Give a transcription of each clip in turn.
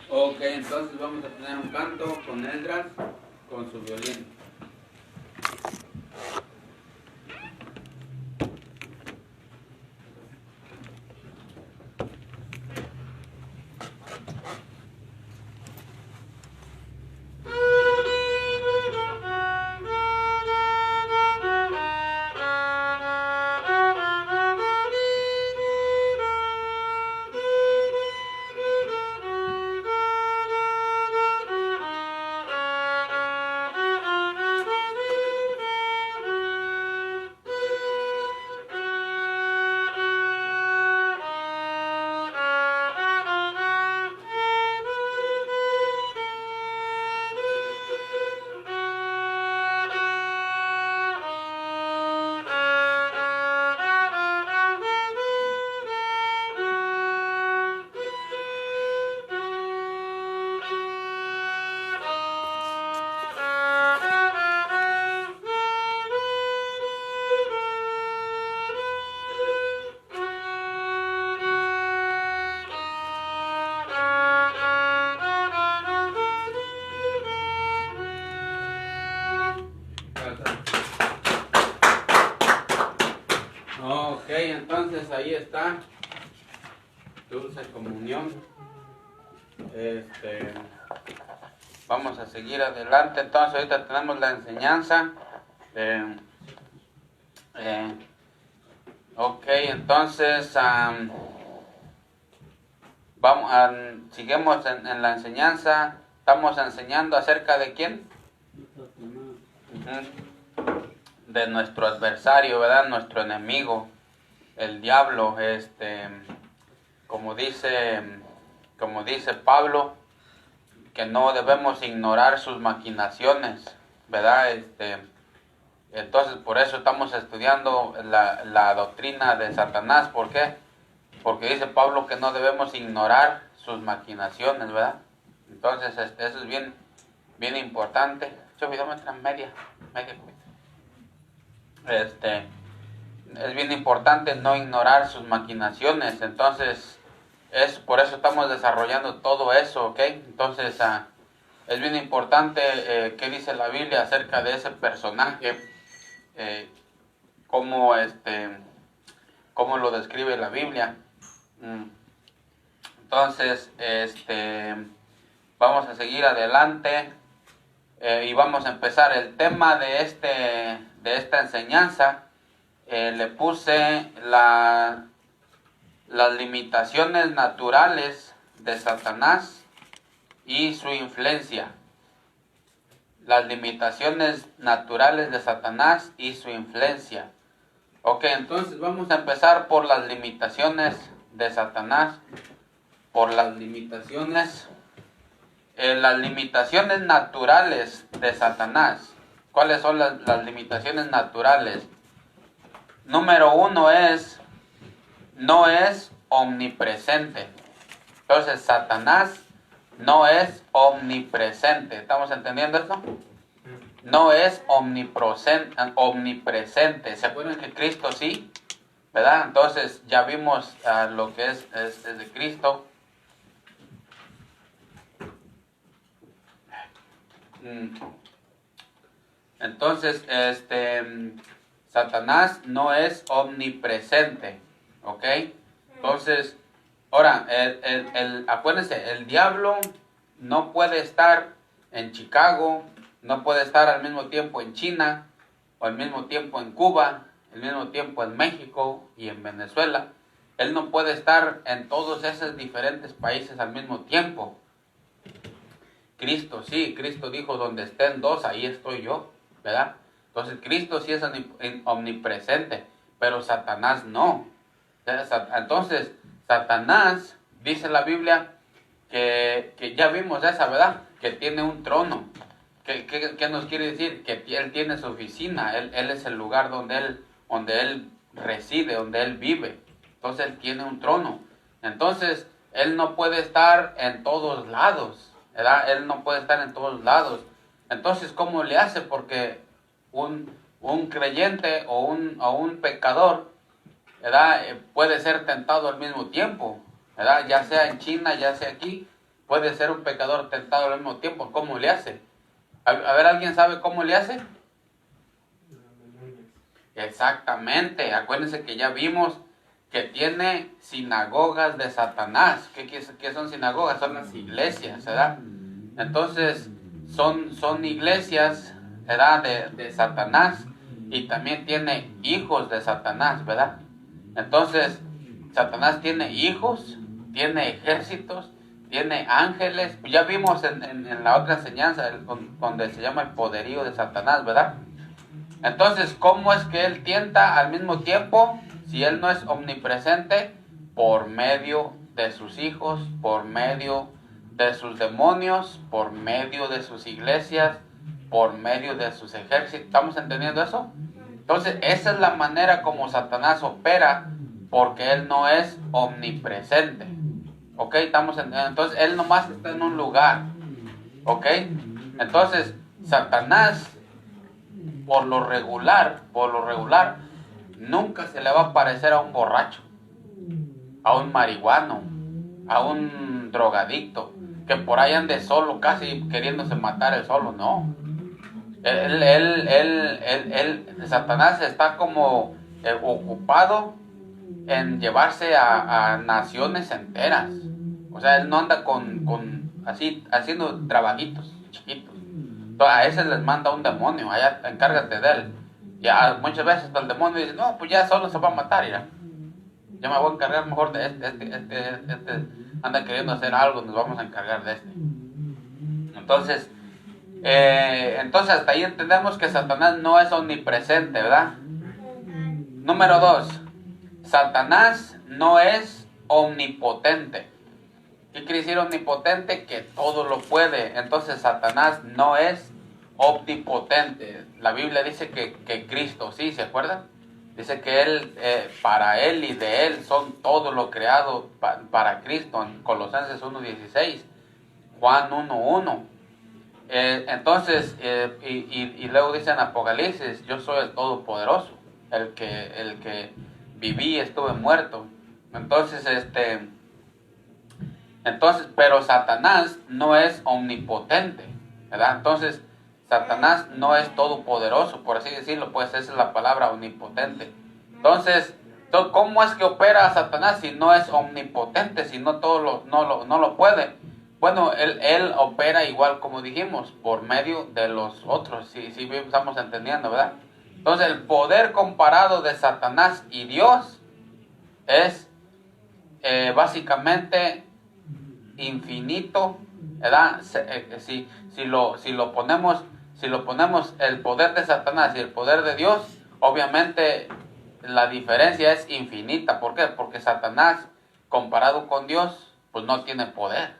Ok, entonces vamos a tener un canto con Esdras, con su violín. Ok, entonces ahí está, dulce comunión. Vamos a seguir adelante. Entonces ahorita tenemos la enseñanza. Ok, entonces seguimos en la enseñanza. Estamos enseñando acerca de quién. De nuestro adversario, ¿verdad? Nuestro enemigo, el diablo. Como dice Pablo, que no debemos ignorar sus maquinaciones, ¿verdad? Entonces por eso estamos estudiando la doctrina de Satanás. ¿Por qué? Porque dice Pablo que no debemos ignorar sus maquinaciones, ¿verdad? Entonces eso es bien importante. Media. Es bien importante no ignorar sus maquinaciones. Entonces por eso estamos desarrollando todo eso, ¿ok? Entonces es bien importante qué dice la Biblia acerca de ese personaje, cómo lo describe la Biblia. Entonces vamos a seguir adelante y vamos a empezar el tema de esta enseñanza. Le puse las limitaciones naturales de Satanás y su influencia. Las limitaciones naturales de Satanás y su influencia. Ok, entonces vamos a empezar por las limitaciones de Satanás. Por las limitaciones. Las limitaciones naturales de Satanás. ¿Cuáles son las limitaciones naturales? Número 1 no es omnipresente. Entonces Satanás no es omnipresente. ¿Estamos entendiendo esto? No es omnipresente. ¿Se acuerdan que Cristo sí? ¿Verdad? Entonces ya vimos lo que es de Cristo. Entonces, Satanás no es omnipresente, ¿ok? Entonces, ahora, acuérdense, el diablo no puede estar en Chicago, no puede estar al mismo tiempo en China, o al mismo tiempo en Cuba, al mismo tiempo en México y en Venezuela. Él no puede estar en todos esos diferentes países al mismo tiempo. Cristo sí, Cristo dijo, donde estén dos, ahí estoy yo, ¿verdad? Entonces Cristo sí es omnipresente, pero Satanás no. Entonces Satanás, dice la Biblia, que ya vimos esa, ¿verdad? Que tiene un trono. ¿Qué nos quiere decir? Que él tiene su oficina, él es el lugar donde él reside, donde él vive. Entonces él tiene un trono. Entonces él no puede estar en todos lados, ¿verdad? Él no puede estar en todos lados. Entonces, ¿cómo le hace? Porque un creyente o un pecador, ¿verdad? Puede ser tentado al mismo tiempo. ¿verdad? Ya sea en China, ya sea aquí, puede ser un pecador tentado al mismo tiempo. ¿Cómo le hace? A ver, ¿alguien sabe cómo le hace? Exactamente, acuérdense que ya vimos que tiene sinagogas de Satanás. ¿Qué son sinagogas? Son las iglesias, ¿verdad? Entonces, son iglesias, ¿verdad? De Satanás, y también tiene hijos de Satanás, ¿verdad? Entonces, Satanás tiene hijos, tiene ejércitos, tiene ángeles. Ya vimos en la otra enseñanza, donde se llama el poderío de Satanás, ¿verdad? Entonces, ¿cómo es que él tienta al mismo tiempo? Si él no es omnipresente, por medio de sus hijos, por medio de sus demonios, por medio de sus iglesias, por medio de sus ejércitos. ¿Estamos entendiendo eso? Entonces, esa es la manera como Satanás opera, porque él no es omnipresente. ¿Ok? Entonces, él nomás está en un lugar. ¿Ok? Entonces, Satanás, por lo regular, nunca se le va a parecer a un borracho, a un marihuano, a un drogadicto, que por ahí ande solo, casi queriéndose matar él solo. No. Satanás está como ocupado en llevarse a naciones enteras. O sea, él no anda así, haciendo trabajitos chiquitos. Entonces, a ese les manda un demonio, allá encárgate de él. Ya muchas veces hasta el demonio dice, no, pues ya solo se va a matar, mira. Yo me voy a encargar mejor de este anda queriendo hacer algo, nos vamos a encargar de este. Entonces hasta ahí entendemos que Satanás no es omnipresente, ¿verdad? Número 2, Satanás no es omnipotente. ¿Qué quiere decir omnipotente? Que todo lo puede. Entonces Satanás no es omnipotente. La Biblia dice que Cristo sí, ¿se acuerdan? Dice que él, para él y de él son todo lo creado para Cristo, en Colosenses 1:16, Juan 1:1. Y luego dice en Apocalipsis, yo soy el Todopoderoso, el que viví, estuve muerto. Pero Satanás no es omnipotente, ¿verdad? Entonces, Satanás no es todopoderoso, por así decirlo, pues esa es la palabra, omnipotente. Entonces, ¿cómo es que opera Satanás si no es omnipotente, si no no lo puede? Bueno, él opera igual como dijimos, por medio de los otros, si estamos entendiendo, ¿verdad? Entonces, el poder comparado de Satanás y Dios es básicamente infinito, ¿verdad? Si lo ponemos el poder de Satanás y el poder de Dios, obviamente la diferencia es infinita. ¿Por qué? Porque Satanás, comparado con Dios, pues no tiene poder.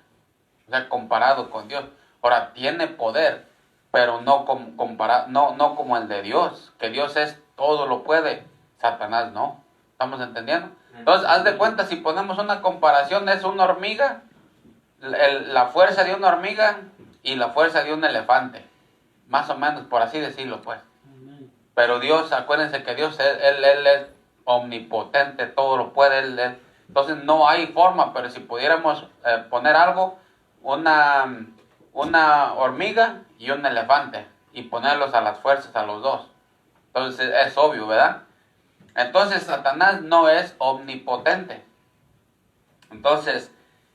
O sea, comparado con Dios. Ahora, tiene poder, pero no como el de Dios, que Dios es todo lo puede, Satanás no. ¿Estamos entendiendo? Entonces, haz de cuenta, si ponemos una comparación, es una hormiga, la fuerza de una hormiga y la fuerza de un elefante. Más o menos, por así decirlo, pues. Pero Dios, acuérdense que Dios, Él es omnipotente, todo lo puede. Entonces, no hay forma, pero si pudiéramos poner algo, una hormiga y un elefante, y ponerlos a las fuerzas a los dos. Entonces, es obvio, ¿verdad? Entonces, Satanás no es omnipotente. Entonces,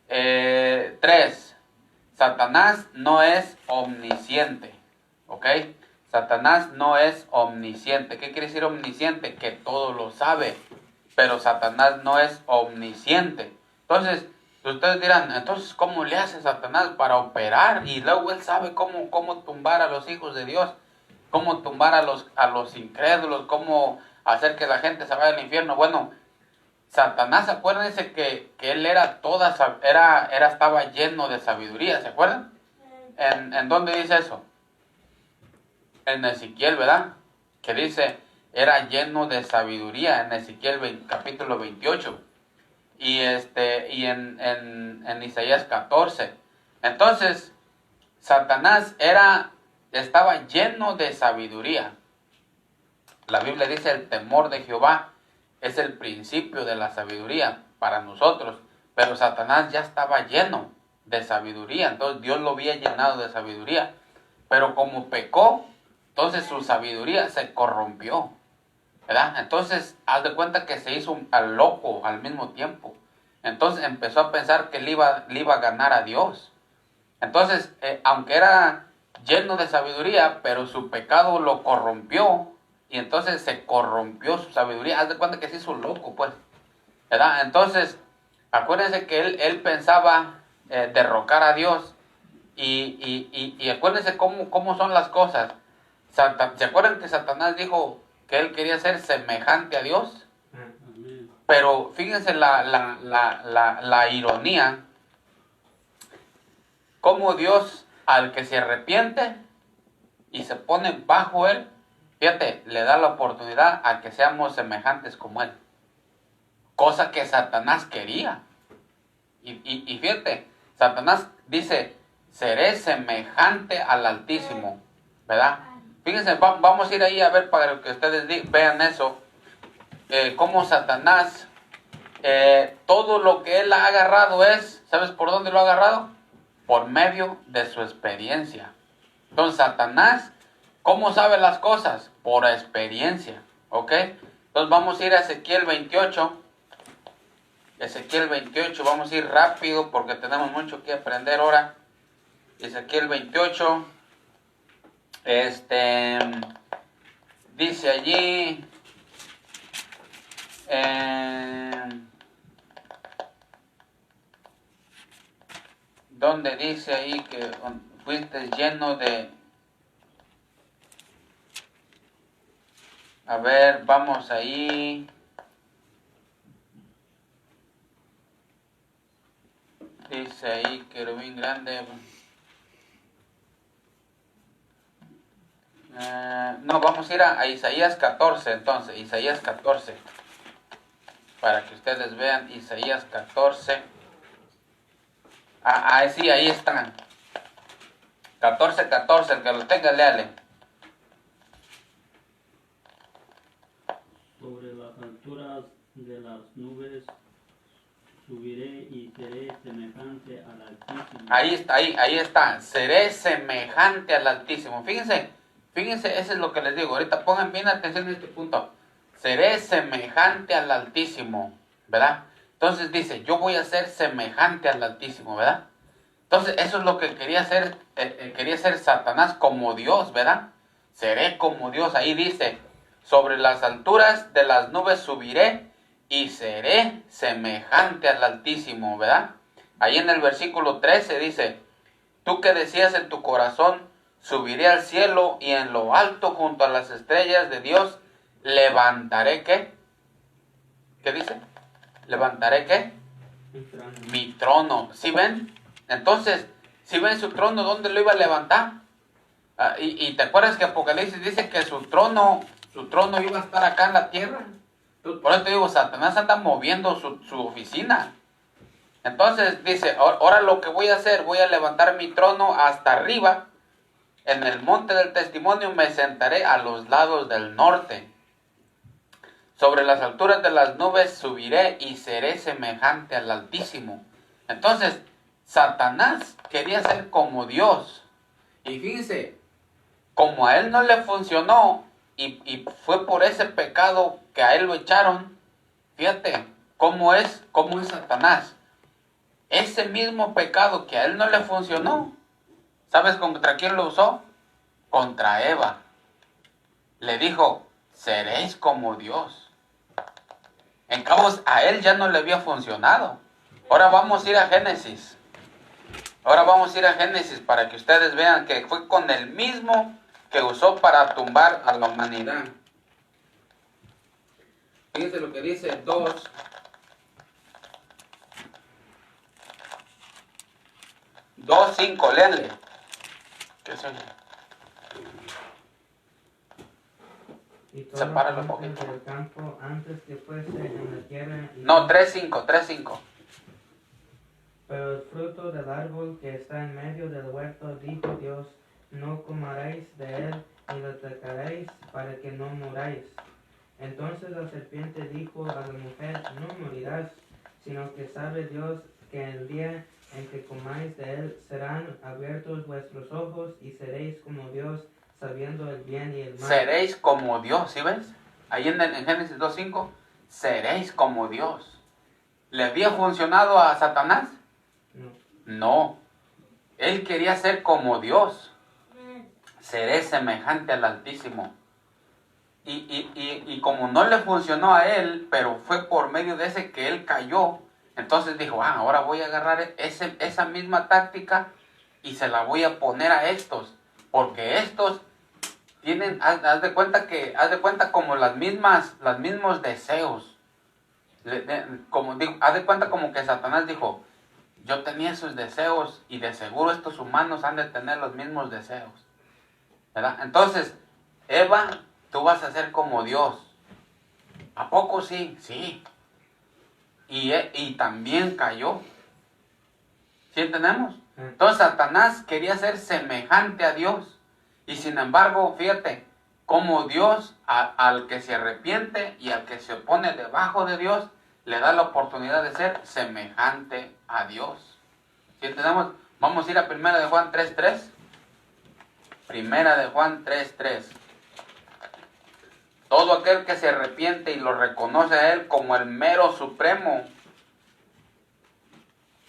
3, Satanás no es omnisciente. ¿Ok? Satanás no es omnisciente. ¿Qué quiere decir omnisciente? Que todo lo sabe. Pero Satanás no es omnisciente. Entonces, ustedes dirán, entonces, ¿cómo le hace Satanás para operar? Y luego él sabe cómo tumbar a los hijos de Dios, cómo tumbar a los incrédulos, cómo hacer que la gente se vaya al infierno. Bueno, Satanás, acuérdense que él estaba lleno de sabiduría, ¿se acuerdan? ¿En dónde dice eso? En Ezequiel, ¿verdad? Que dice, era lleno de sabiduría, en Ezequiel capítulo 28. Y en Isaías 14. Entonces, Satanás estaba lleno de sabiduría. La Biblia dice, el temor de Jehová es el principio de la sabiduría para nosotros. pero Satanás ya estaba lleno de sabiduría, entonces Dios lo había llenado de sabiduría, pero como pecó, entonces su sabiduría se corrompió, ¿verdad? Entonces, haz de cuenta que se hizo al loco al mismo tiempo. Entonces empezó a pensar que le iba a ganar a Dios. Entonces, aunque era lleno de sabiduría, pero su pecado lo corrompió, y entonces se corrompió su sabiduría. Haz de cuenta que se hizo loco, pues, ¿verdad? Entonces, acuérdense que él pensaba derrocar a Dios, y acuérdense cómo son las cosas. ¿Se acuerdan que Satanás dijo que él quería ser semejante a Dios? Pero fíjense la ironía, cómo Dios al que se arrepiente y se pone bajo él, fíjate, le da la oportunidad a que seamos semejantes como él. Cosa que Satanás quería. Y fíjate, Satanás dice, seré semejante al Altísimo, ¿verdad? Fíjense, vamos a ir ahí a ver para que ustedes vean eso. Cómo Satanás, todo lo que él ha agarrado ¿sabes por dónde lo ha agarrado? Por medio de su experiencia. Entonces Satanás, ¿cómo sabe las cosas? Por experiencia, ¿ok? Entonces vamos a ir a Ezequiel 28. Ezequiel 28, vamos a ir rápido porque tenemos mucho que aprender ahora. Ezequiel 28, dice allí, donde dice ahí que fuiste lleno de... A ver, vamos ahí. Dice ahí, querubín grande. No, vamos a ir a Isaías 14, entonces, Isaías 14. Para que ustedes vean, Isaías 14. Sí, ahí están. 14, 14, el que lo tenga, léale. Sobre las alturas de las nubes subiré y seré semejante al Altísimo. Ahí está. Seré semejante al Altísimo. Fíjense, eso es lo que les digo. Ahorita pongan bien atención a este punto. Seré semejante al Altísimo, ¿verdad? Entonces dice, yo voy a ser semejante al Altísimo, ¿verdad? Entonces eso es lo que quería ser Satanás como Dios, ¿verdad? Seré como Dios. Ahí dice, sobre las alturas de las nubes subiré y seré semejante al Altísimo, ¿verdad? Ahí en el versículo 13 dice, tú que decías en tu corazón, subiré al cielo y en lo alto junto a las estrellas de Dios, levantaré, ¿qué? ¿Qué dice? ¿Levantaré qué? Mi trono. ¿Sí ven? Entonces, ¿sí ven su trono? ¿Dónde lo iba a levantar? Y te acuerdas que Apocalipsis dice que su trono iba a estar acá en la tierra. Por eso te digo, Satanás anda moviendo su oficina. Entonces dice, ahora lo que voy a hacer, voy a levantar mi trono hasta arriba. En el monte del testimonio me sentaré a los lados del norte. Sobre las alturas de las nubes subiré y seré semejante al Altísimo. Entonces, Satanás quería ser como Dios. Y fíjense, como a él no le funcionó y fue por ese pecado que a él lo echaron, fíjate cómo es Satanás. Ese mismo pecado que a él no le funcionó, ¿sabes contra quién lo usó? Contra Eva. Le dijo, seréis como Dios. En cabo, a él ya no le había funcionado. Ahora vamos a ir a Génesis. Para que ustedes vean que fue con el mismo que usó para tumbar a la humanidad. Fíjense lo que dice 2:5, léanle. ¿Qué es eso? Y todo Sepáralo un antes poquito. del campo, antes que fuese en la tierra. No, 3:5. Pero el fruto del árbol que está en medio del huerto, dijo Dios, no comeréis de él, ni lo tocaréis, para que no muráis. Entonces la serpiente dijo a la mujer, no morirás, sino que sabe Dios que el día en que comáis de él serán abiertos vuestros ojos y seréis como Dios, sabiendo el bien y el mal. Seréis como Dios, ¿sí ves? Ahí en Génesis 2:5, seréis como Dios. ¿Le había funcionado a Satanás? No. No. Él quería ser como Dios. Seré semejante al Altísimo. Y como no le funcionó a él, pero fue por medio de ese que él cayó, entonces dijo, ahora voy a agarrar esa misma táctica y se la voy a poner a estos, porque estos tienen, haz de cuenta como los mismos deseos. Como digo, haz de cuenta como que Satanás dijo, yo tenía esos deseos y de seguro estos humanos han de tener los mismos deseos, ¿verdad? Entonces, Eva, tú vas a ser como Dios. ¿A poco sí? Sí. Y también cayó. ¿Sí entendemos? Entonces Satanás quería ser semejante a Dios. Y sin embargo, fíjate, como Dios al que se arrepiente y al que se opone debajo de Dios, le da la oportunidad de ser semejante a Dios. ¿Sí entendemos? Vamos a ir a 1 de Juan 3:3. 1 de Juan 3:3. Todo aquel que se arrepiente y lo reconoce a Él como el mero supremo,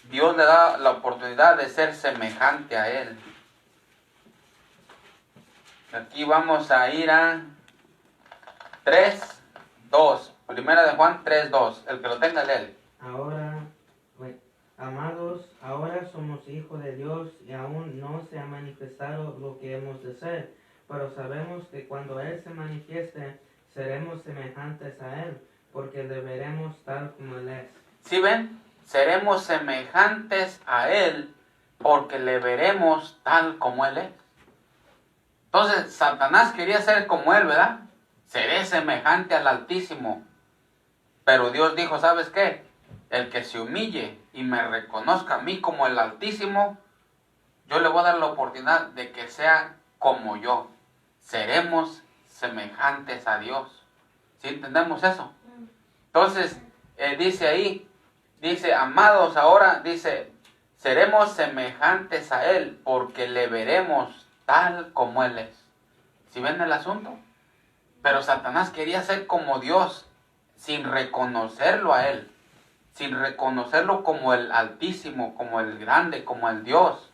Dios le da la oportunidad de ser semejante a Él. Aquí vamos a ir a 3:2. 1 de Juan 3:2. El que lo tenga, lee. Amados, ahora somos hijos de Dios y aún no se ha manifestado lo que hemos de ser, pero sabemos que cuando Él se manifieste, seremos semejantes a Él, porque le veremos tal como Él es. ¿Sí ven? Seremos semejantes a Él, porque le veremos tal como Él es. Entonces, Satanás quería ser como Él, ¿verdad? Seré semejante al Altísimo. Pero Dios dijo, ¿sabes qué? El que se humille y me reconozca a mí como el Altísimo, yo le voy a dar la oportunidad de que sea como yo. Seremos semejantes a Dios. ¿Sí entendemos eso? Entonces, dice ahí, dice, amados, ahora, dice, seremos semejantes a Él porque le veremos tal como Él es. ¿Sí ven el asunto? Pero Satanás quería ser como Dios sin reconocerlo a Él, sin reconocerlo como el Altísimo, como el Grande, como el Dios.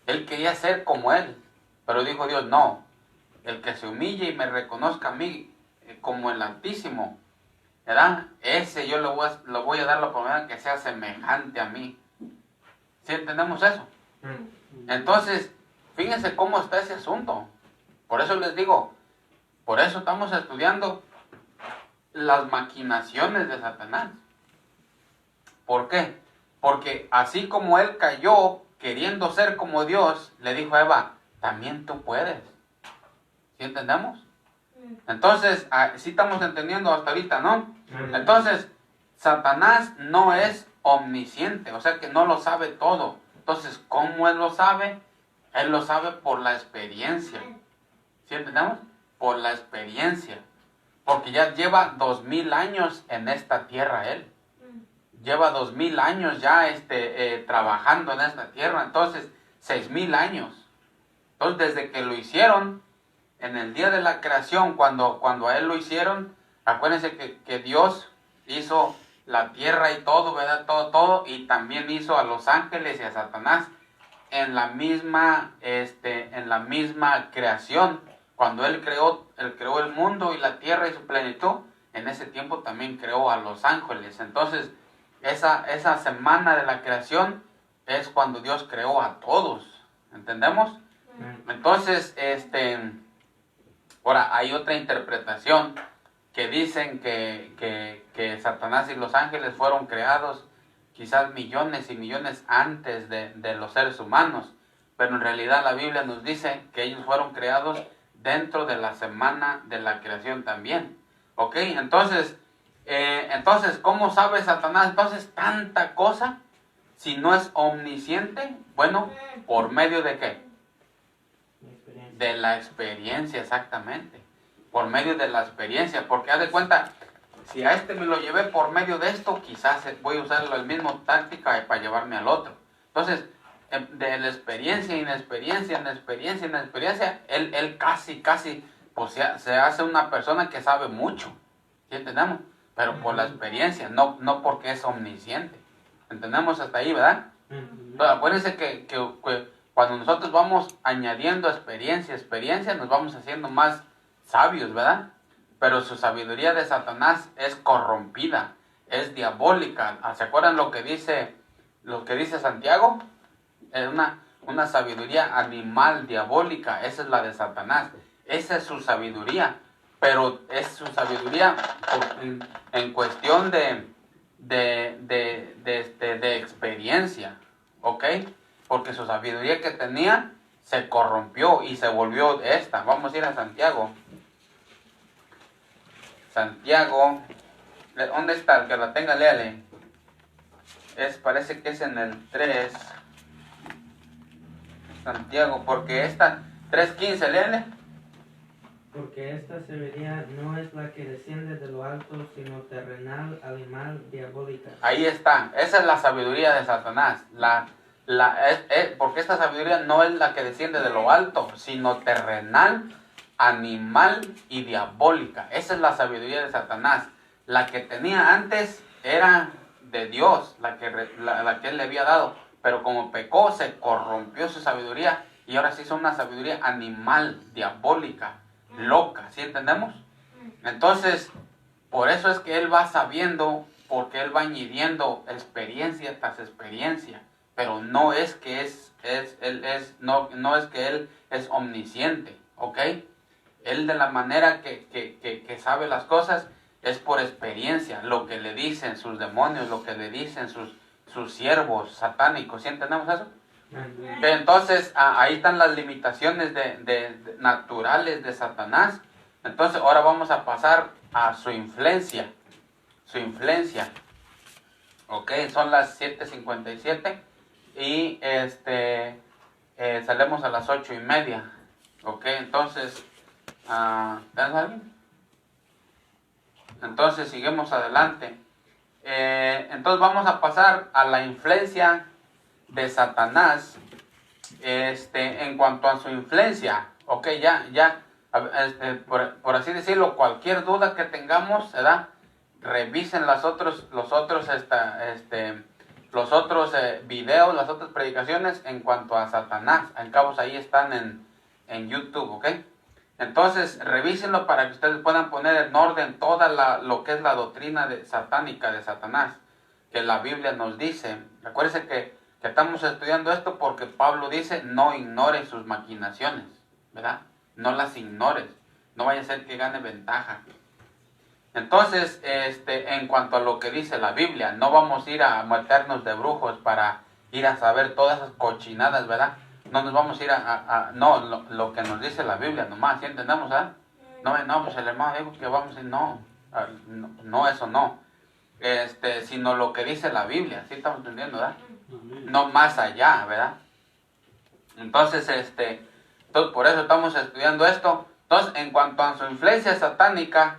Él quería ser como Él, pero dijo Dios, no, el que se humille y me reconozca a mí como el Altísimo, ¿verdad? Ese yo lo voy a dar la oportunidad que sea semejante a mí. ¿Sí entendemos eso? Entonces, fíjense cómo está ese asunto. Por eso les digo, por eso estamos estudiando las maquinaciones de Satanás. ¿Por qué? Porque así como él cayó queriendo ser como Dios, le dijo a Eva, también tú puedes. ¿Sí entendemos? Entonces, sí estamos entendiendo hasta ahorita, ¿no? Entonces, Satanás no es omnisciente, o sea que no lo sabe todo. Entonces, ¿cómo él lo sabe? Él lo sabe por la experiencia. ¿Sí entendemos? Por la experiencia. Porque ya lleva 2000 años en esta tierra él. Lleva 2000 años ya trabajando en esta tierra. Entonces, 6000 años. Entonces, desde que lo hicieron, en el día de la creación, cuando a él lo hicieron, acuérdense que Dios hizo la tierra y todo, ¿verdad? Todo, y también hizo a los ángeles y a Satanás en la misma creación. Cuando él creó el mundo y la tierra y su plenitud, en ese tiempo también creó a los ángeles. Entonces, esa semana de la creación es cuando Dios creó a todos. ¿Entendemos? Entonces, ahora hay otra interpretación que dicen que Satanás y los ángeles fueron creados quizás millones y millones antes de los seres humanos, pero en realidad la Biblia nos dice que ellos fueron creados dentro de la semana de la creación también. ¿Ok? Entonces, ¿cómo sabe Satanás entonces tanta cosa si no es omnisciente? Bueno, ¿por medio de qué? De la experiencia, exactamente. Por medio de la experiencia, porque haz de cuenta, si a este me lo llevé por medio de esto, quizás voy a usar la misma táctica para llevarme al otro. Entonces, de la experiencia, inexperiencia, él casi, pues se hace una persona que sabe mucho. ¿Sí entendemos? Pero por la experiencia, no porque es omnisciente. ¿Entendemos hasta ahí, verdad? Entonces, acuérdense que cuando nosotros vamos añadiendo experiencia, nos vamos haciendo más sabios, ¿verdad? Pero su sabiduría de Satanás es corrompida, es diabólica. ¿Se acuerdan lo que dice Santiago? Es una sabiduría animal, diabólica. Esa es la de Satanás. Esa es su sabiduría. Pero es su sabiduría en cuestión de experiencia. ¿Ok? Porque su sabiduría que tenía se corrompió y se volvió esta. Vamos a ir a Santiago. Santiago, ¿dónde está? El que la tenga, léale. Parece que es en el 3. Santiago, porque esta 3:15, léale. Porque esta sabiduría no es la que desciende de lo alto, sino terrenal, animal, diabólica. Ahí está, esa es la sabiduría de Satanás. Porque esta sabiduría no es la que desciende de lo alto, sino terrenal, animal y diabólica. Esa es la sabiduría de Satanás. La que tenía antes era de Dios, la que él le había dado. Pero como pecó, se corrompió su sabiduría y ahora se hizo una sabiduría animal, diabólica, loca. ¿Sí entendemos? Entonces, por eso es que él va sabiendo, porque él va añadiendo experiencia tras experiencia. Pero no es que no es que él es omnisciente, ¿ok? Él de la manera que sabe las cosas es por experiencia, lo que le dicen sus demonios, lo que le dicen sus siervos satánicos. ¿Sí entendemos eso? Entonces, ahí están las limitaciones naturales de Satanás. Entonces, ahora vamos a pasar a su influencia. Su influencia. Ok, son las 7:57 y salimos a las 8:30. Ok, entonces, ¿tenés alguien? Entonces, seguimos adelante. Entonces, vamos a pasar a la influencia de Satanás. En cuanto a su influencia, ok, por así decirlo, cualquier duda que tengamos, ¿verdad? Revisen los otros videos, las otras predicaciones en cuanto a Satanás. Al cabo ahí están en YouTube, ¿ok? Entonces, revísenlo para que ustedes puedan poner en orden toda lo que es la doctrina satánica de Satanás, que la Biblia nos dice. Acuérdense que estamos estudiando esto porque Pablo dice, no ignores sus maquinaciones, ¿verdad? No las ignores, no vaya a ser que gane ventaja. Entonces, en cuanto a lo que dice la Biblia, no vamos a ir a meternos de brujos para ir a saber todas esas cochinadas, ¿verdad? No nos vamos a ir lo que nos dice la Biblia nomás, ¿sí entendemos, verdad? No, pues el hermano dijo que vamos a ir, no, eso no. Sino lo que dice la Biblia, ¿sí estamos entendiendo, verdad? No más allá, ¿verdad? Entonces, por eso estamos estudiando esto. Entonces, en cuanto a su influencia satánica,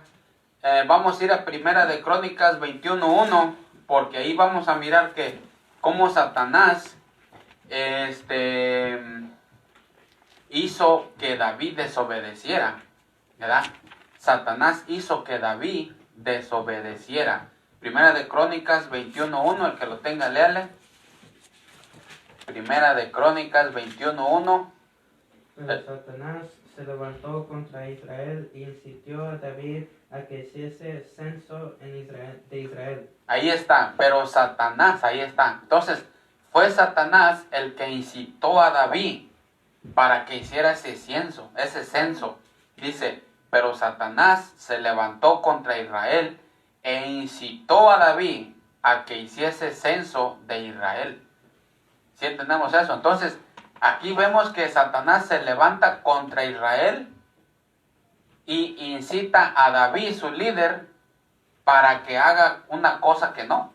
vamos a ir a Primera de Crónicas 21:1, porque ahí vamos a mirar que cómo Satanás hizo que David desobedeciera, ¿verdad? Satanás hizo que David desobedeciera. Primera de Crónicas 21:1, el que lo tenga, léale. Primera de Crónicas 21:1. Pero Satanás se levantó contra Israel y incitó a David a que hiciese censo de Israel. Ahí está, pero Satanás, ahí está. Entonces, fue Satanás el que incitó a David para que hiciera ese censo. Dice, pero Satanás se levantó contra Israel e incitó a David a que hiciese censo de Israel. ¿Sí entendemos eso? Entonces, aquí vemos que Satanás se levanta contra Israel y incita a David, su líder, para que haga una cosa que no.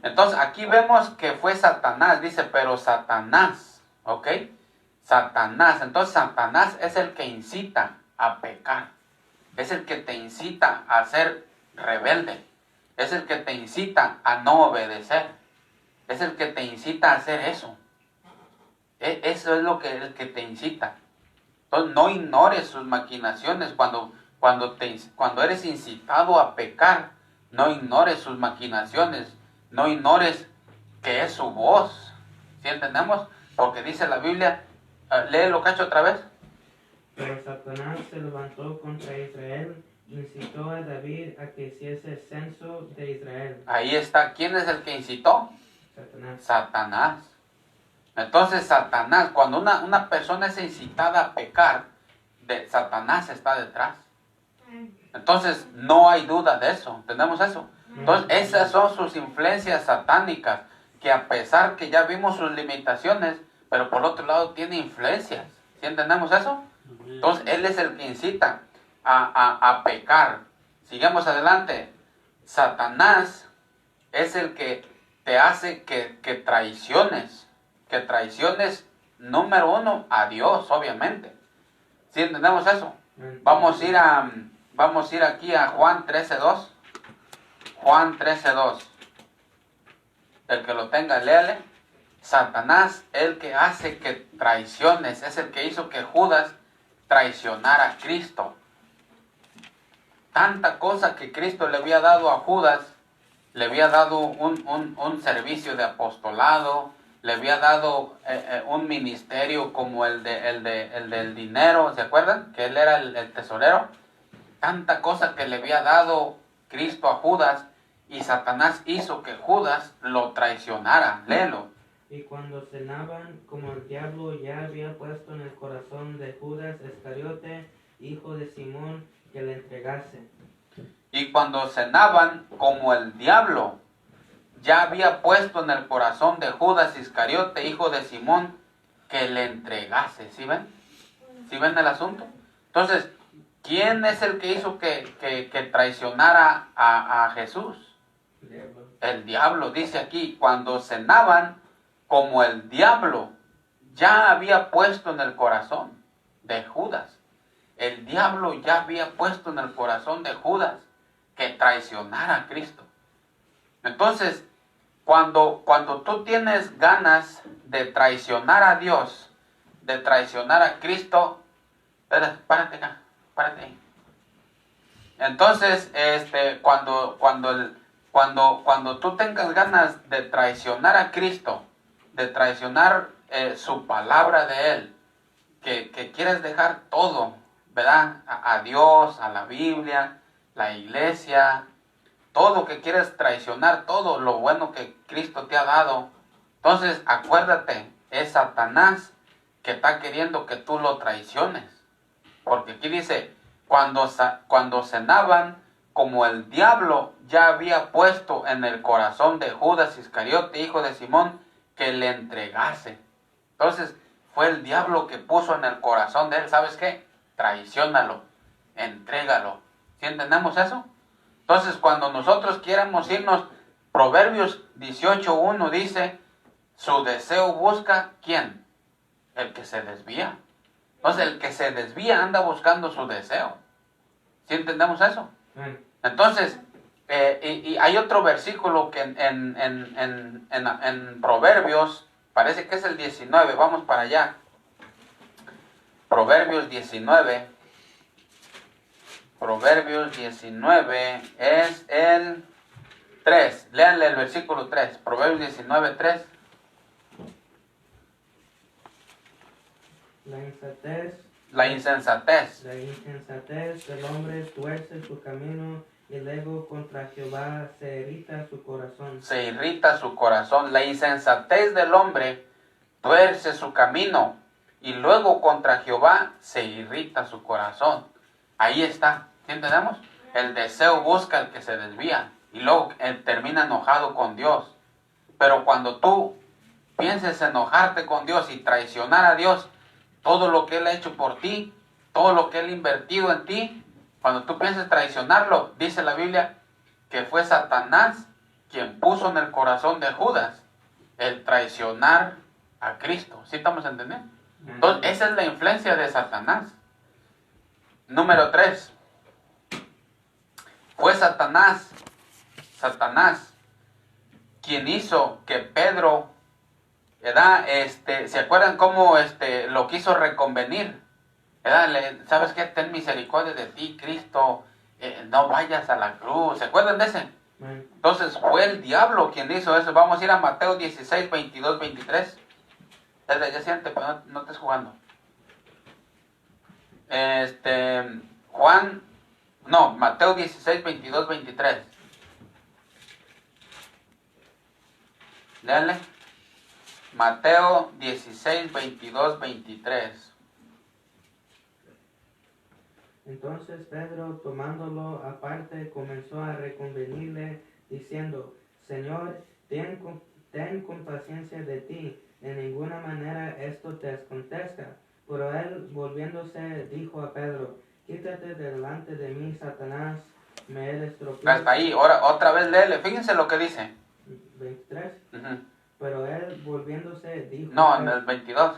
Entonces, aquí vemos que fue Satanás, dice, pero Satanás, ¿ok? Satanás, entonces Satanás es el que incita a pecar. es el que te incita a ser rebelde, es el que te incita a no obedecer, es el que te incita a hacer eso. Eso es lo que el que te incita. Entonces no ignores sus maquinaciones cuando eres incitado a pecar. No ignores sus maquinaciones, no ignores que es su voz. ¿Sí entendemos? Porque dice la Biblia, léelo cacho otra vez. Pero Satanás se levantó contra Israel, incitó a David a que hiciese censo de Israel. Ahí está, ¿quién es el que incitó? Satanás. Satanás. Entonces Satanás, cuando una persona es incitada a pecar, Satanás está detrás. Entonces no hay duda de eso, ¿entendemos eso? Entonces esas son sus influencias satánicas, que a pesar que ya vimos sus limitaciones, pero por otro lado tiene influencias. ¿Sí entendemos eso? Entonces él es el que incita a pecar. Sigamos adelante. Satanás es el que te hace que traiciones, número uno, a Dios, obviamente. ¿Sí entendemos eso? Vamos a ir aquí a Juan 13:2. Juan 13:2. El que lo tenga, léale. Satanás, el que hace que traiciones, es el que hizo que Judas traicionara a Cristo. Tanta cosa que Cristo le había dado a Judas, le había dado un servicio de apostolado, le había dado un ministerio como el del dinero, ¿se acuerdan? Que él era el tesorero. Tanta cosa que le había dado Cristo a Judas, y Satanás hizo que Judas lo traicionara. Léelo. Y cuando cenaban, como el diablo ya había puesto en el corazón de Judas Iscariote, hijo de Simón, que le entregase. Y cuando cenaban, como el diablo ya había puesto en el corazón de Judas Iscariote, hijo de Simón, que le entregase. ¿Sí ven? ¿Sí ven el asunto? Entonces, ¿quién es el que hizo que traicionara a Jesús? Diablo. El diablo. Dice aquí, cuando cenaban, como el diablo ya había puesto en el corazón de Judas. El diablo ya había puesto en el corazón de Judas que traicionara a Cristo. Entonces, cuando tú tienes ganas de traicionar a Dios, de traicionar a Cristo, párate acá, párate ahí. Entonces, cuando tú tengas ganas de traicionar a Cristo, de traicionar su palabra de Él, que quieres dejar todo, ¿verdad? A Dios, a la Biblia, la iglesia, todo que quieres traicionar, todo lo bueno que Cristo te ha dado. Entonces, acuérdate, es Satanás que está queriendo que tú lo traiciones. Porque aquí dice, cuando cenaban, como el diablo ya había puesto en el corazón de Judas Iscariote, hijo de Simón, que le entregase. Entonces, fue el diablo que puso en el corazón de él, ¿sabes qué? Traiciónalo, entrégalo. ¿Sí entendemos eso? Entonces, cuando nosotros quieramos irnos, Proverbios 18:1 dice, su deseo busca, ¿quién? El que se desvía. Entonces, el que se desvía anda buscando su deseo. ¿Sí entendemos eso? Entonces, y hay otro versículo que en Proverbios, parece que es el 19, vamos para allá. Proverbios 19. Proverbios 19 es el 3. Léanle el versículo 3. Proverbios 19, 3. La insensatez La insensatez del hombre tuerce su camino, y luego contra Jehová se irrita su corazón. se irrita su corazón. La insensatez del hombre tuerce su camino, y luego contra Jehová se irrita su corazón. Ahí está, ¿sí entendemos? El deseo busca al que se desvía, y luego él termina enojado con Dios. Pero cuando tú pienses enojarte con Dios y traicionar a Dios, todo lo que Él ha hecho por ti, todo lo que Él ha invertido en ti, cuando tú pienses traicionarlo, dice la Biblia que fue Satanás quien puso en el corazón de Judas el traicionar a Cristo. ¿Sí estamos entendiendo? Entonces, esa es la influencia de Satanás. Número 3. fue Satanás, quien hizo que Pedro, ¿verdad? ¿Se acuerdan cómo lo quiso reconvenir? ¿Verdad? ¿Sabes qué? Ten misericordia de ti, Cristo, no vayas a la cruz. ¿Se acuerdan de ese? Entonces fue el diablo quien hizo eso. Vamos a ir a Mateo 16, 22, 23. Ya siente, pero no estés jugando. Mateo 16, 22, 23. Léanle. Mateo 16, 22, 23. Entonces Pedro, tomándolo aparte, comenzó a reconvenirle, diciendo, Señor, ten compaciencia de ti, en ninguna manera esto te acontezca. Pero él, volviéndose, dijo a Pedro, quítate delante de mí, Satanás, me eres tropiezo. Hasta ahí, ahora otra vez léele, fíjense lo que dice. 23. Uh-huh. Pero él, volviéndose, dijo... No, en el 22.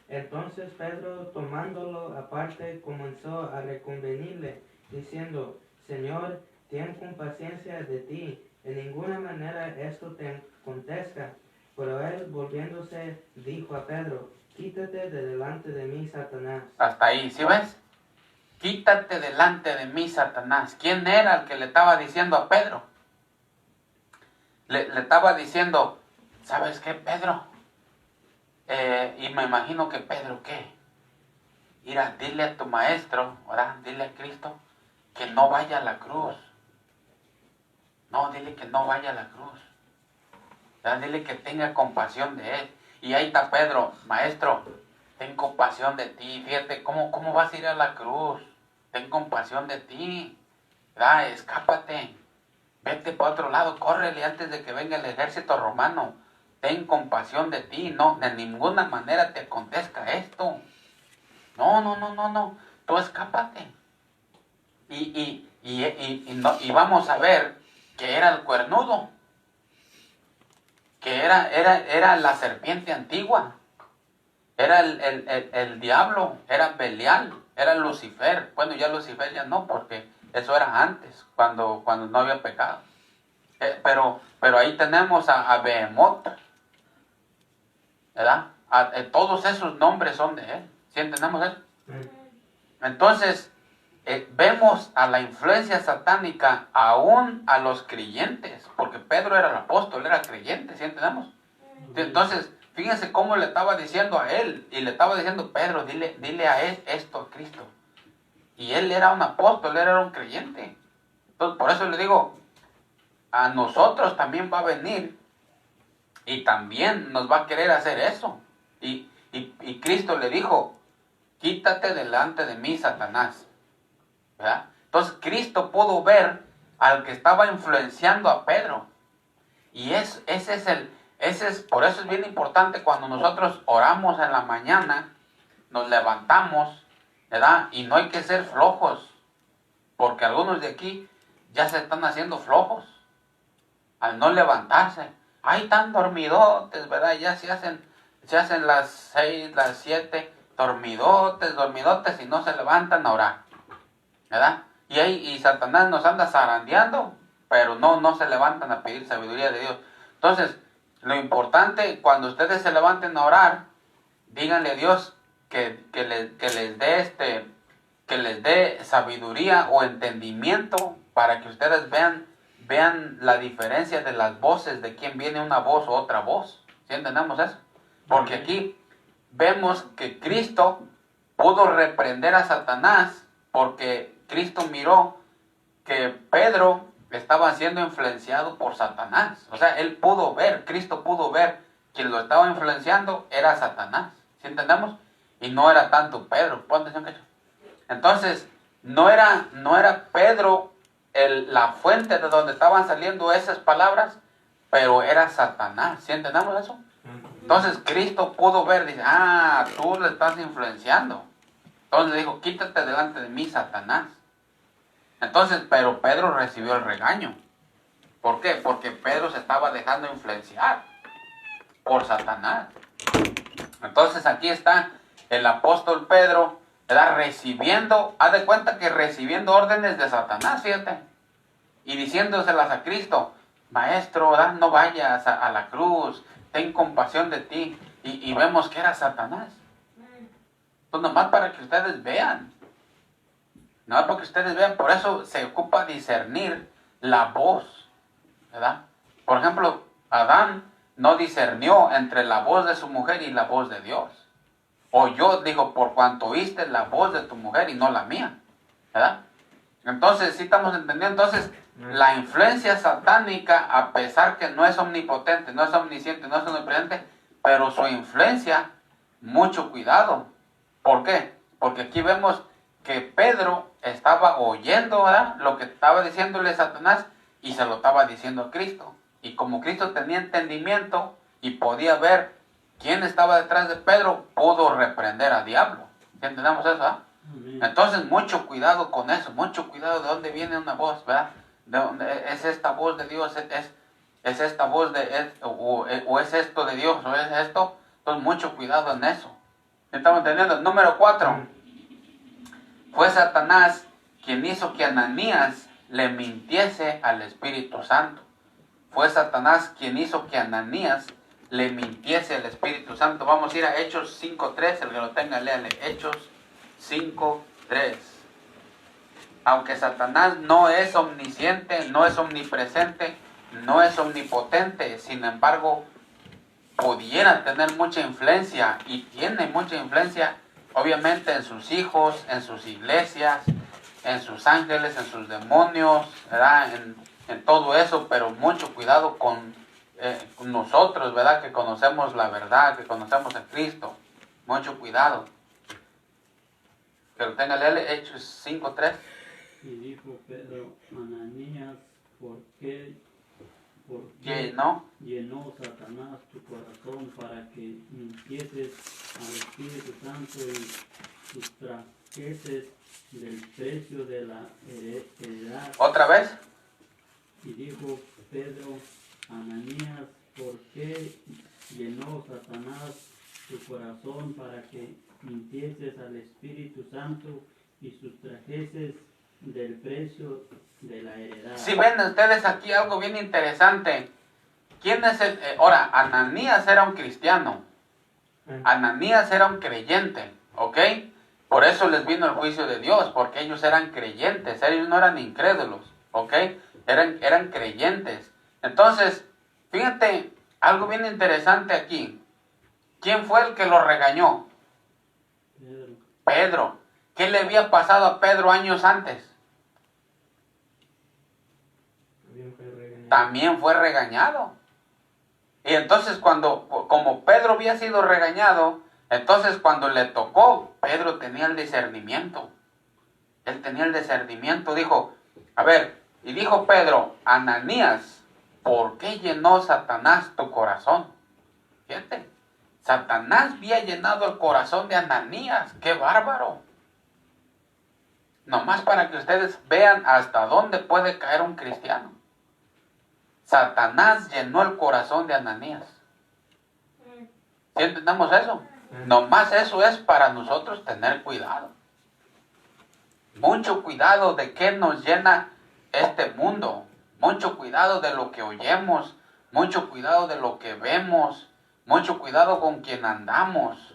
Entonces Pedro, tomándolo aparte, comenzó a reconvenirle, diciendo, Señor, ten compaciencia de ti, en ninguna manera esto te acontezca. Pero él, volviéndose, dijo a Pedro, quítate de delante de mí, Satanás. Hasta ahí, ¿sí ves? Quítate delante de mí, Satanás. ¿Quién era el que le estaba diciendo a Pedro? Le estaba diciendo, ¿sabes qué, Pedro? Y me imagino que Pedro, ¿qué? Mira, dile a tu maestro, ¿verdad? Dile a Cristo que no vaya a la cruz. No, dile que no vaya a la cruz. ¿Verdad? Dile que tenga compasión de él. Y ahí está Pedro, maestro, ten compasión de ti. Fíjate, ¿cómo vas a ir a la cruz? Ten compasión de ti. ¿Verdad? Escápate. Vete para otro lado, córrele antes de que venga el ejército romano. Ten compasión de ti, no, de ninguna manera te acontezca esto. No, tú escápate. Y vamos a ver que era el cuernudo, que era la serpiente antigua, era el diablo, era Belial, era Lucifer. Bueno, ya Lucifer ya no, porque eso era antes, cuando no había pecado. Pero ahí tenemos a Behemoth, ¿verdad? Todos esos nombres son de él. ¿Sí entendemos eso? Entonces, vemos a la influencia satánica aún a los creyentes, porque Pedro era el apóstol, era creyente, ¿sí entendemos? Entonces, fíjense cómo le estaba diciendo a él, y le estaba diciendo, Pedro, dile a él esto a Cristo. Y él era un apóstol, él era un creyente. Entonces, por eso le digo, a nosotros también va a venir y también nos va a querer hacer eso. Y Cristo le dijo, quítate delante de mí, Satanás. ¿Verdad? Entonces Cristo pudo ver al que estaba influenciando a Pedro. Y por eso es bien importante cuando nosotros oramos en la mañana, nos levantamos, ¿verdad? Y no hay que ser flojos, porque algunos de aquí ya se están haciendo flojos al no levantarse. Ay, tan dormidotes, ¿verdad? Ya se hacen las 6, las 7, dormidotes, y no se levantan a orar, ¿verdad? Y Satanás nos anda zarandeando, pero no se levantan a pedir sabiduría de Dios. Entonces, lo importante, cuando ustedes se levanten a orar, díganle a Dios que les dé sabiduría o entendimiento para que ustedes vean la diferencia de las voces, de quién viene una voz o otra voz. ¿Sí entendemos eso? Porque aquí vemos que Cristo pudo reprender a Satanás porque Cristo miró que Pedro estaba siendo influenciado por Satanás. O sea, Cristo pudo ver quien lo estaba influenciando era Satanás. ¿Sí entendemos? Y no era tanto Pedro. Pon atención, Cacho. Entonces, no era Pedro la fuente de donde estaban saliendo esas palabras, pero era Satanás. ¿Sí entendemos eso? Entonces Cristo pudo ver, dice, tú le estás influenciando. Entonces le dijo, quítate delante de mí, Satanás. Entonces, pero Pedro recibió el regaño. ¿Por qué? Porque Pedro se estaba dejando influenciar por Satanás. Entonces aquí está el apóstol Pedro, ¿verdad? Haz de cuenta que recibiendo órdenes de Satanás, fíjate. y diciéndoselas a Cristo, Maestro, ¿verdad? No vayas a la cruz, ten compasión de ti. Y vemos que era Satanás. Pues nomás para que ustedes vean. Nomás para que ustedes vean. Por eso se ocupa discernir la voz, ¿verdad? Por ejemplo, Adán no discernió entre la voz de su mujer y la voz de Dios. Oyó, dijo, por cuanto oíste la voz de tu mujer y no la mía, ¿verdad? Entonces, sí estamos entendiendo. Entonces, la influencia satánica, a pesar que no es omnipotente, no es omnisciente, no es omnipresente, pero su influencia, mucho cuidado. ¿Por qué? Porque aquí vemos que Pedro estaba oyendo, ¿verdad?, lo que estaba diciéndole Satanás y se lo estaba diciendo a Cristo. Y como Cristo tenía entendimiento y podía ver quién estaba detrás de Pedro, pudo reprender al diablo. ¿Entendemos eso? Entonces, mucho cuidado con eso, mucho cuidado de dónde viene una voz, ¿verdad? ¿De dónde es esta voz de Dios? ¿Es esta voz o es esto de Dios o es esto? Entonces, mucho cuidado en eso. ¿Estamos entendiendo? Número 4. Fue Satanás quien hizo que Ananías le mintiese al Espíritu Santo. Fue Satanás quien hizo que Ananías le mintiese al Espíritu Santo. Vamos a ir a Hechos 5.3, el que lo tenga, léale. Hechos 5.3. Aunque Satanás no es omnisciente, no es omnipresente, no es omnipotente, sin embargo, pudiera tener mucha influencia y tiene mucha influencia, obviamente, en sus hijos, en sus iglesias, en sus ángeles, en sus demonios, ¿verdad? En todo eso, pero mucho cuidado con nosotros, ¿verdad? Que conocemos la verdad, que conocemos a Cristo. Mucho cuidado. Que lo tenga, léale, Hechos 5.3. Y dijo Pedro, Ananías, ¿por qué llenó Satanás tu corazón para que mintieses al Espíritu Santo y sustrajeses del precio de la heredad? ¿Otra vez? Y dijo Pedro, Ananías, ¿por qué llenó Satanás tu corazón para que mintieses al Espíritu Santo y sustrajeses del precio de la heredad? Si ven ustedes aquí algo bien interesante. ¿Quién es el...? Ahora, Ananías era un cristiano. Ananías era un creyente, ¿ok? Por eso les vino el juicio de Dios, porque ellos eran creyentes, ellos no eran incrédulos, ¿ok? Eran creyentes. Entonces, fíjate, algo bien interesante aquí. ¿Quién fue el que lo regañó? Pedro. ¿Qué le había pasado a Pedro años antes? También fue regañado. Y entonces como Pedro había sido regañado, entonces cuando le tocó, Pedro tenía el discernimiento. Él tenía el discernimiento, dijo, a ver, y dijo Pedro, Ananías, ¿por qué llenó Satanás tu corazón? Fíjate, Satanás había llenado el corazón de Ananías, ¡qué bárbaro! Nomás para que ustedes vean hasta dónde puede caer un cristiano. Satanás llenó el corazón de Ananías. ¿Sí entendemos eso? Nomás eso es para nosotros tener cuidado. Mucho cuidado de qué nos llena este mundo. Mucho cuidado de lo que oyemos. Mucho cuidado de lo que vemos. Mucho cuidado con quien andamos.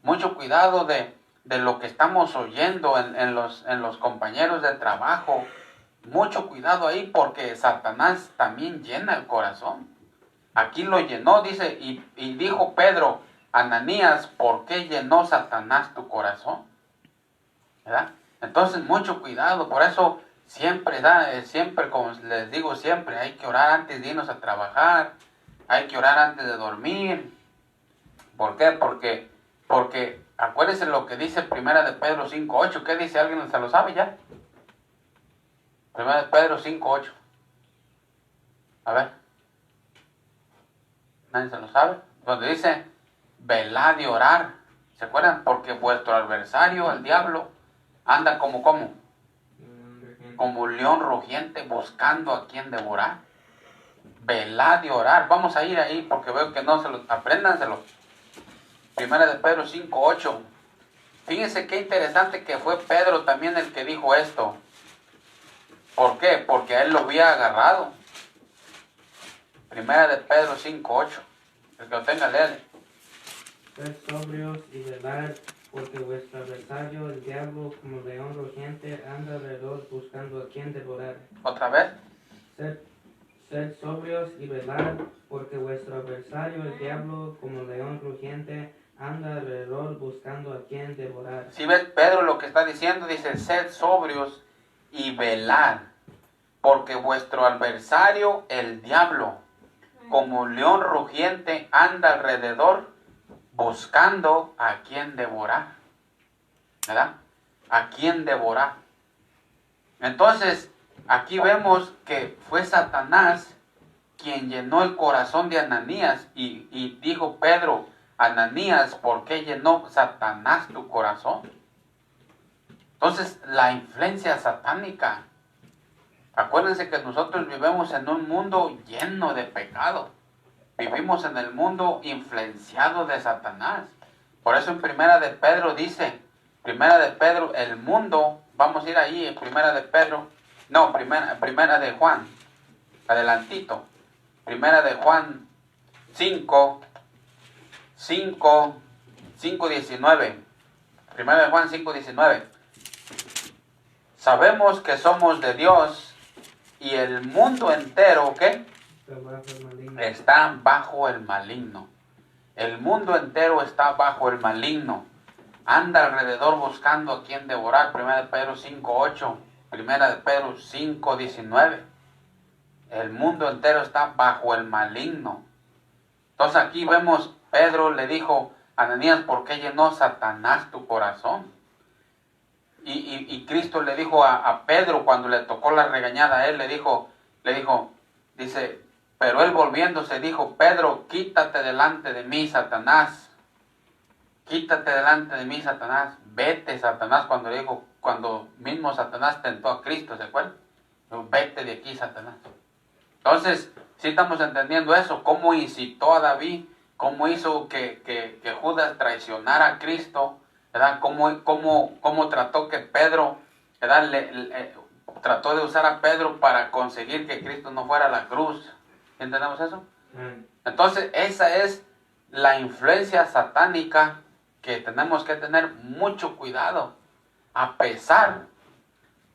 Mucho cuidado de lo que estamos oyendo en los compañeros de trabajo. Mucho cuidado ahí porque Satanás también llena el corazón. Aquí lo llenó, dice, y dijo Pedro, Ananías, ¿por qué llenó Satanás tu corazón? ¿Verdad? Entonces, mucho cuidado. Por eso siempre, como les digo siempre, hay que orar antes de irnos a trabajar. Hay que orar antes de dormir. ¿Por qué? Porque acuérdense lo que dice 1 de Pedro 5.8. ¿Qué dice? ¿Alguien se lo sabe ya? 1 de Pedro 5.8. A ver. ¿Nadie se lo sabe? Donde dice, velad y orar. ¿Se acuerdan? Porque vuestro adversario, el diablo, anda como ¿cómo? Como un león rugiente buscando a quien devorar. Velad y orar. Vamos a ir ahí porque veo que no se lo... Apréndanselo. 1 de Pedro 5.8. Fíjense qué interesante que fue Pedro también el que dijo esto. ¿Por qué? Porque a él lo había agarrado. Primera de Pedro 5:8. El que lo tenga, léale. Sed sobrios y velad, porque vuestro adversario, el diablo, como león rugiente, anda alrededor buscando a quien devorar. ¿Otra vez? Sed sobrios y velad, porque vuestro adversario, el diablo, como león rugiente, anda alrededor buscando a quien devorar. Si ves, Pedro lo que está diciendo, dice, sed sobrios y velad, porque vuestro adversario, el diablo, como león rugiente, anda alrededor buscando a quien devorar. ¿Verdad? A quien devorar. Entonces, aquí vemos que fue Satanás quien llenó el corazón de Ananías y dijo Pedro, Ananías, ¿por qué llenó Satanás tu corazón? Entonces, la influencia satánica. Acuérdense que nosotros vivimos en un mundo lleno de pecado. Vivimos en el mundo influenciado de Satanás. Por eso en Primera de Pedro dice, Primera de Pedro, el mundo, vamos a ir ahí en Primera de Pedro, no, primera de Juan, adelantito. Primera de Juan 5:19. Primera de Juan 5:19. Sabemos que somos de Dios y el mundo entero, ¿qué? Está bajo el maligno. El mundo entero está bajo el maligno. Anda alrededor buscando a quien devorar. Primera de Pedro 5:8. Primera de Pedro 5:19. El mundo entero está bajo el maligno. Entonces aquí vemos, Pedro le dijo, Ananías, ¿por qué llenó Satanás tu corazón? Y Cristo le dijo a Pedro cuando le tocó la regañada a él, le dijo, dice, pero él volviéndose dijo, Pedro, quítate delante de mí, Satanás. Quítate delante de mí, Satanás. Vete, Satanás, cuando mismo Satanás tentó a Cristo, ¿se acuerdan? Vete de aquí, Satanás. Entonces, sí estamos entendiendo eso, cómo incitó a David, cómo hizo que Judas traicionara a Cristo, ¿verdad? Cómo trató que Pedro, ¿verdad? Trató de usar a Pedro para conseguir que Cristo no fuera a la cruz. ¿Entendemos eso? Entonces, esa es la influencia satánica que tenemos que tener mucho cuidado, a pesar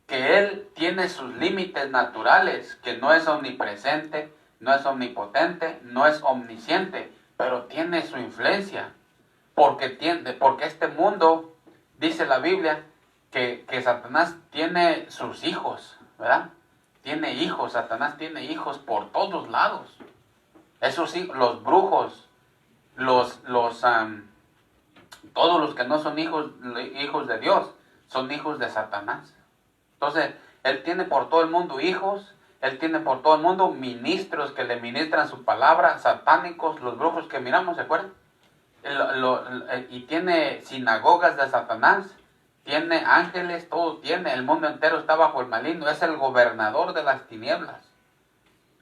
que Él tiene sus límites naturales, que no es omnipresente, no es omnipotente, no es omnisciente, pero tiene su influencia, porque este mundo, dice la Biblia, que Satanás tiene sus hijos, ¿verdad? Tiene hijos, Satanás tiene hijos por todos lados. Esos hijos, los brujos, todos los que no son hijos de Dios, son hijos de Satanás. Entonces, Él tiene por todo el mundo hijos, Él tiene por todo el mundo ministros que le ministran su palabra, satánicos, los brujos que miramos, ¿se acuerdan? Y tiene sinagogas de Satanás, tiene ángeles, todo tiene, el mundo entero está bajo el maligno, es el gobernador de las tinieblas.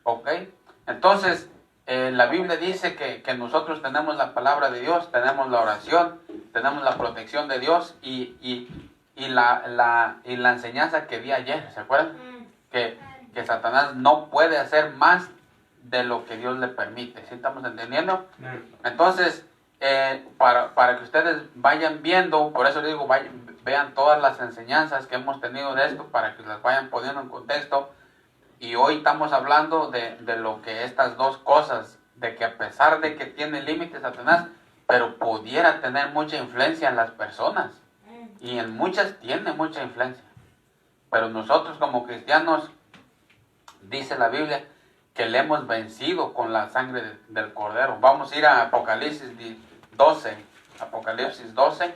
¿Ok? Entonces, la Biblia dice que nosotros tenemos la palabra de Dios, tenemos la oración, tenemos la protección de Dios y la enseñanza que di ayer, ¿se acuerdan? Que Satanás no puede hacer más de lo que Dios le permite. ¿Sí estamos entendiendo? Entonces, para que ustedes vayan viendo, por eso les digo, vean todas las enseñanzas que hemos tenido de esto, para que las vayan poniendo en contexto. Y hoy estamos hablando de lo que estas dos cosas, de que a pesar de que tiene límites Satanás, pero pudiera tener mucha influencia en las personas. Y en muchas tiene mucha influencia. Pero nosotros como cristianos, dice la Biblia, que le hemos vencido con la sangre del Cordero. Vamos a ir a Apocalipsis 12. Apocalipsis 12.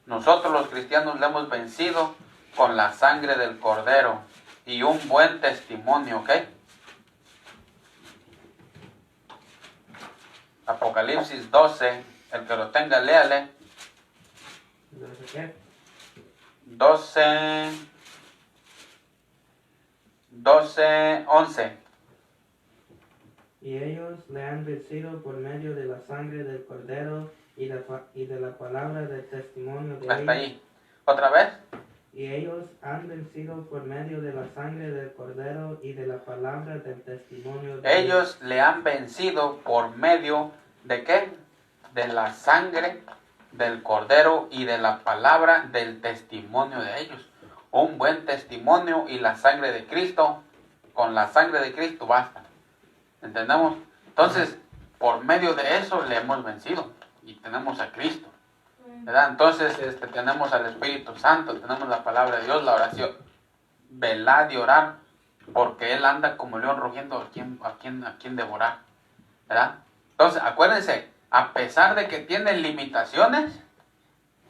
Nosotros los cristianos le hemos vencido con la sangre del Cordero y un buen testimonio, ¿ok? Apocalipsis 12, el que lo tenga, léale. 11. Y ellos le han vencido por medio de la sangre del Cordero y de la palabra del testimonio de ellos. Hasta ahí. ¿Otra vez? Y ellos han vencido por medio de la sangre del Cordero y de la palabra del testimonio de Ellos le han vencido por medio de ¿qué? De la sangre del Cordero y de la palabra del testimonio de ellos. Un buen testimonio y la sangre de Cristo, con la sangre de Cristo basta. ¿Entendemos? Entonces, por medio de eso le hemos vencido y tenemos a Cristo, ¿verdad? Entonces, tenemos al Espíritu Santo, tenemos la palabra de Dios, la oración. Velad y orar, porque Él anda como león rugiendo a quien devorar, ¿verdad? Entonces, acuérdense, a pesar de que tiene limitaciones,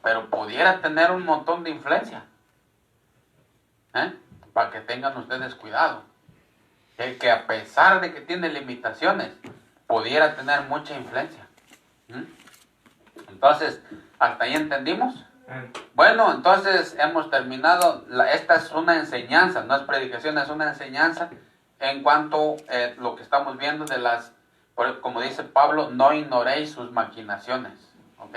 pero pudiera tener un montón de influencia, para que tengan ustedes cuidado. Que a pesar de que tiene limitaciones, pudiera tener mucha influencia. Entonces, ¿hasta ahí entendimos? Bueno, entonces hemos terminado. Esta es una enseñanza, no es predicación, es una enseñanza en cuanto a lo que estamos viendo de las, como dice Pablo, no ignoréis sus maquinaciones. ¿Ok?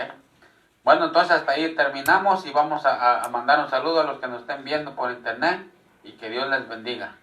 Bueno, entonces hasta ahí terminamos y vamos a mandar un saludo a los que nos estén viendo por internet y que Dios les bendiga.